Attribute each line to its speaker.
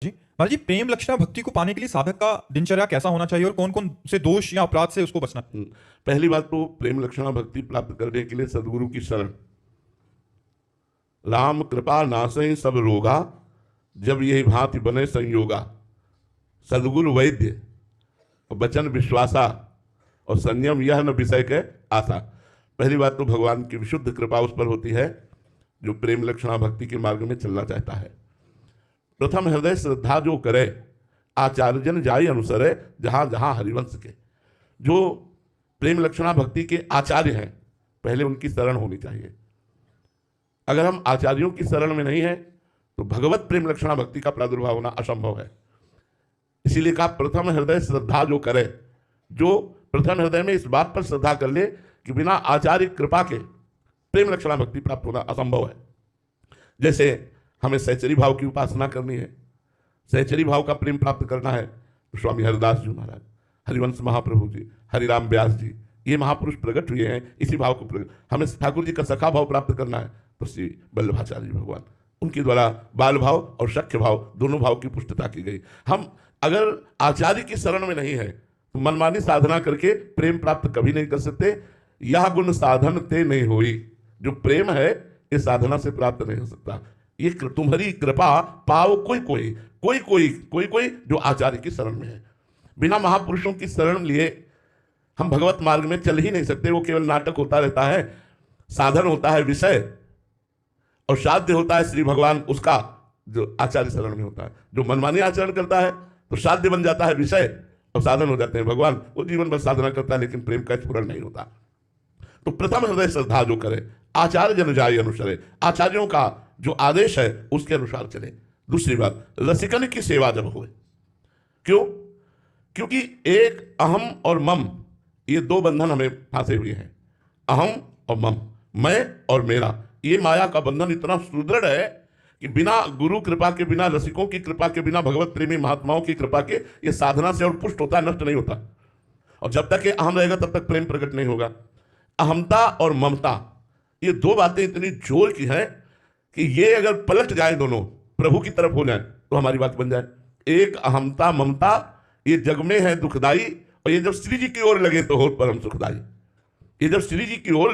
Speaker 1: जी महाराज जी, प्रेम लक्षणा भक्ति को पाने के लिए साधक का दिनचर्या कैसा होना चाहिए और कौन कौन से दोष या अपराध से उसको बचना?
Speaker 2: पहली बात तो प्रेम लक्षणा भक्ति प्राप्त करने के लिए सदगुरु की शरण। राम कृपा नासई सब रोगा, जब यही भांति बने संयोगा। सदगुरु वैद्य और वचन विश्वासा, और संयम यह न विषय के आशा। पहली बात तो भगवान की विशुद्ध कृपा उस पर होती है जो प्रेम लक्षणा भक्ति के मार्ग में चलना चाहता है। प्रथम हृदय श्रद्धा जो करे, आचार्य जन जाई अनुसरे, जहां जहां हरिवंश के। जो प्रेम लक्षणा भक्ति के आचार्य हैं, पहले उनकी शरण होनी चाहिए। अगर हम आचार्यों की शरण में नहीं है तो भगवत प्रेम लक्षणा भक्ति का प्रादुर्भाव होना असंभव है। इसीलिए कहा प्रथम हृदय श्रद्धा जो करे। जो प्रथम हृदय में इस बात पर श्रद्धा कर ले कि बिना आचार्य कृपा के प्रेम लक्षणा भक्ति प्राप्त होना असंभव है। जैसे हमें सहचरी भाव की उपासना करनी है, सहचरी भाव का प्रेम प्राप्त करना है, तो स्वामी हरिदास जी महाराज, हरिवंश महाप्रभु जी, हरिराम व्यास जी, ये महापुरुष प्रकट हुए हैं इसी भाव को प्रकट। हमें ठाकुर जी का सखा भाव प्राप्त करना है तो श्री वल्लभाचार्य भगवान, उनके द्वारा बाल भाव और सख्य भाव दोनों भाव की पुष्टता की गई। हम अगर आचार्य की शरण में नहीं है तो मनमानी साधना करके प्रेम प्राप्त कभी नहीं कर सकते। यह गुण साधन ते नहीं हुई। जो प्रेम है ये साधना से प्राप्त नहीं हो सकता। ये तुम्हारी कृपा पाओ कोई कोई कोई कोई कोई कोई जो आचार्य की शरण में है। बिना महापुरुषों की शरण लिए हम भगवत मार्ग में चल ही नहीं सकते। वो केवल नाटक होता रहता है, साधन होता है विषय, और साध्य होता है श्री भगवान उसका जो आचार्य शरण में होता है। जो मनमानी आचरण करता है तो साध्य बन जाता है विषय, और साधन हो जाते हैं भगवान। वो जीवन भर साधना करता है लेकिन प्रेम का स्फुरण नहीं होता। तो प्रथम हृदय श्रद्धा जो करे, आचार्य जन जाय अनुसरे, आचार्यों का जो आदेश है उसके अनुसार चले। दूसरी बात, रसिकन की सेवा जब होए। क्यों? क्योंकि एक अहम और मम, ये दो बंधन हमें फांसे हुए हैं। अहम और मम, मैं और मेरा, ये माया का बंधन इतना सुदृढ़ है कि बिना गुरु कृपा के, बिना रसिकों की कृपा के, बिना भगवत प्रेमी महात्माओं की कृपा के ये साधना से और पुष्ट होता है, नष्ट नहीं होता। और जब तक ये अहम रहेगा तब तक प्रेम प्रकट नहीं होगा। अहमता और ममता, ये दो बातें इतनी जोर की हैं कि ये अगर पलट जाए, दोनों प्रभु की तरफ हो जाए तो हमारी बात बन जाए। एक अहमता ममता, ये जग में है दुखदाई, और ये जब श्री जी की ओर लगे तो हो परम सुखदाई। ये जब श्री जी की ओर